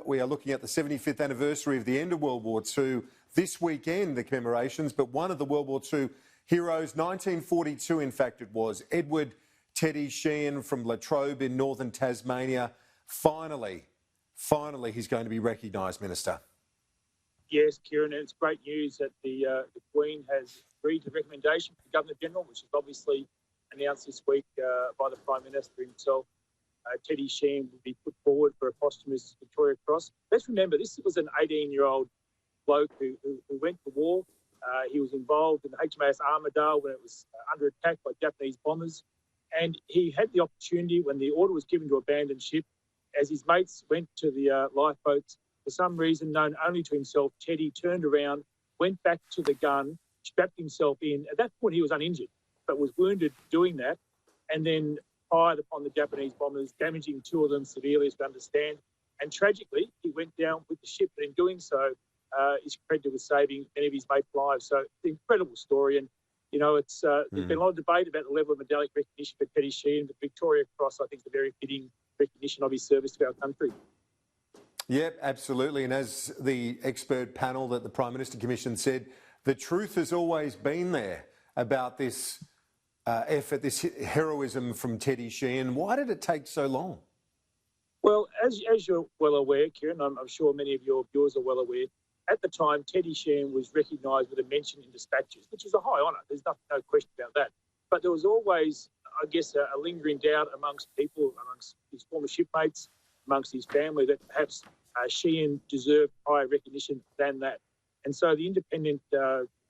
we are looking at the 75th anniversary of the end of World War II this weekend, the commemorations, but one of the World War II heroes, 1942 in fact it was, Edward Teddy Sheean from Latrobe in northern Tasmania. Finally he's going to be recognised, Minister. Yes, Kieran, and it's great news that the Queen has agreed to the recommendation for the Governor-General, which is obviously announced this week by the Prime Minister himself. Teddy Sheean will be put forward for a posthumous Victoria Cross. Let's remember, this was an 18-year-old bloke who went to war. He was involved in the HMAS Armidale when it was under attack by Japanese bombers. And he had the opportunity, when the order was given to abandon ship, as his mates went to the lifeboats, for some reason known only to himself, Teddy turned around, went back to the gun, strapped himself in. At that point, he was uninjured, but was wounded doing that, and then fired upon the Japanese bombers, damaging two of them severely, as we understand. And tragically, he went down with the ship, but in doing so, is credited with saving many of his mates' lives. So it's an incredible story. And, you know, it's there's been a lot of debate about the level of medallic recognition for Teddy Sheean, but Victoria Cross, I think, is a very fitting recognition of his service to our country. Yep, absolutely. And as the expert panel that the Prime Minister Commission said, the truth has always been there about this effort, this heroism from Teddy Sheean. Why did it take so long? Well, as you're well aware, Kieran, I'm sure many of your viewers are well aware, at the time, Teddy Sheean was recognised with a mention in dispatches, which is a high honour. There's no question about that. But there was always, I guess, a lingering doubt amongst people, amongst his former shipmates, amongst his family, that perhaps Sheean deserved higher recognition than that. And so the independent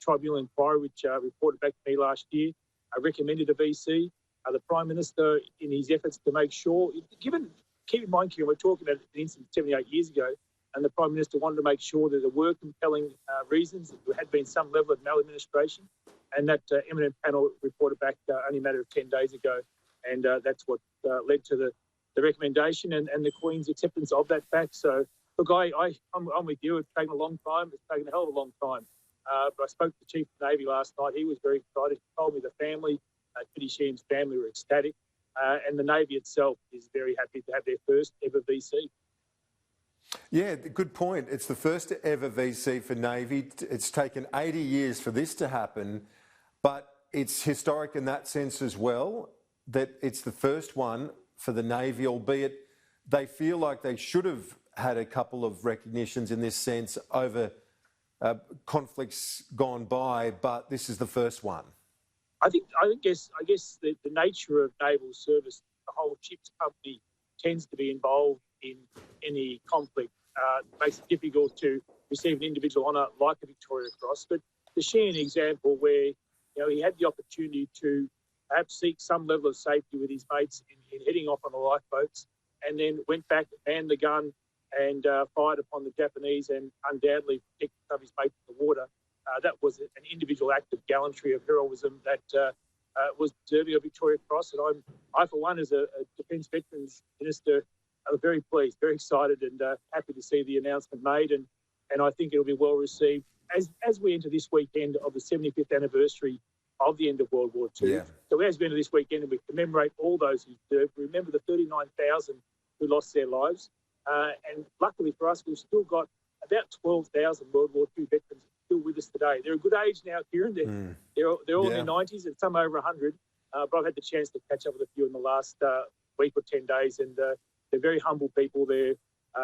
tribunal inquiry, which reported back to me last year, recommended a VC. The Prime Minister, in his efforts to make sure, keep in mind, Kieran, we're talking about an incident 78 years ago, and the Prime Minister wanted to make sure that there were compelling reasons, that there had been some level of maladministration, and that eminent panel reported back only a matter of 10 days ago. And that's what led to the recommendation and the Queen's acceptance of that fact. So, look, I'm with you. It's taken a long time. It's taken a hell of a long time. But I spoke to the Chief of the Navy last night. He was very excited. He told me the family, Teddy Sheean's family, were ecstatic. And the Navy itself is very happy to have their first ever VC. Yeah, good point. It's the first ever VC for Navy. It's taken 80 years for this to happen, but it's historic in that sense as well, that it's the first one for the Navy, albeit they feel like they should have had a couple of recognitions in this sense over conflicts gone by, but this is the first one. I guess the nature of naval service, the whole ships company tends to be involved in any conflict. Makes it difficult to receive an individual honour like a Victoria Cross. But the Sheean example, where he had the opportunity to perhaps seek some level of safety with his mates in heading off on the lifeboats, and then went back, manned the gun, and fired upon the Japanese, and undoubtedly protected some of his mates in the water. That was an individual act of gallantry, of heroism that was deserving of Victoria Cross. And I for one, as a Defence Veterans Minister, I'm very pleased, very excited, and happy to see the announcement made. And I think it'll be well received as we enter this weekend of the 75th anniversary of the end of World War II. Yeah. So as we enter this weekend and we commemorate all those who served, we remember the 39,000 who lost their lives. And luckily for us, we've still got about 12,000 World War II veterans still with us today. They're a good age now, Kieran. They're all in their 90s and some over 100. But I've had the chance to catch up with a few in the last week or 10 days, and they're very humble people. They're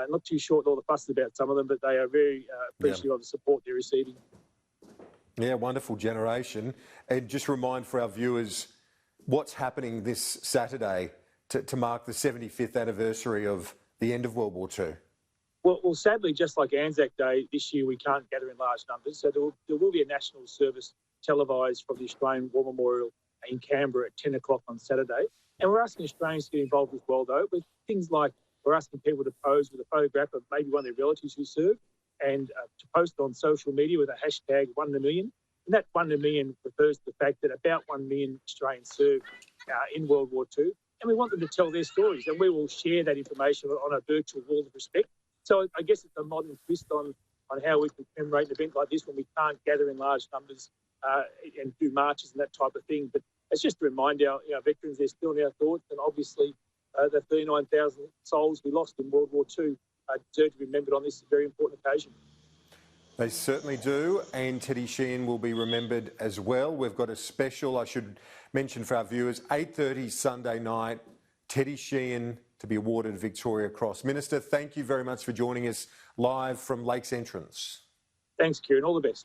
not too short all the fuss about some of them, but they are very appreciative of the support they're receiving. Yeah, wonderful generation. And just remind for our viewers what's happening this Saturday to mark the 75th anniversary of the end of World War II. Well, sadly, just like Anzac Day, this year we can't gather in large numbers. So there will be a national service televised from the Australian War Memorial in Canberra at 10 o'clock on Saturday. And we're asking Australians to get involved as well, though, with things like we're asking people to pose with a photograph of maybe one of their relatives who served, and to post on social media with a hashtag 1 in a million. And that 1 in a million refers to the fact that about 1 million Australians served in World War II. And we want them to tell their stories, and we will share that information on a virtual wall of respect. So I guess it's a modern twist on how we can commemorate an event like this when we can't gather in large numbers and do marches and that type of thing. But it's just to remind our veterans they're still in our thoughts, and obviously the 39,000 souls we lost in World War II deserve to be remembered on this very important occasion. They certainly do, and Teddy Sheean will be remembered as well. We've got a special, I should mention for our viewers, 8:30 Sunday night, Teddy Sheean to be awarded Victoria Cross. Minister, thank you very much for joining us live from Lakes Entrance. Thanks, Kieran. All the best.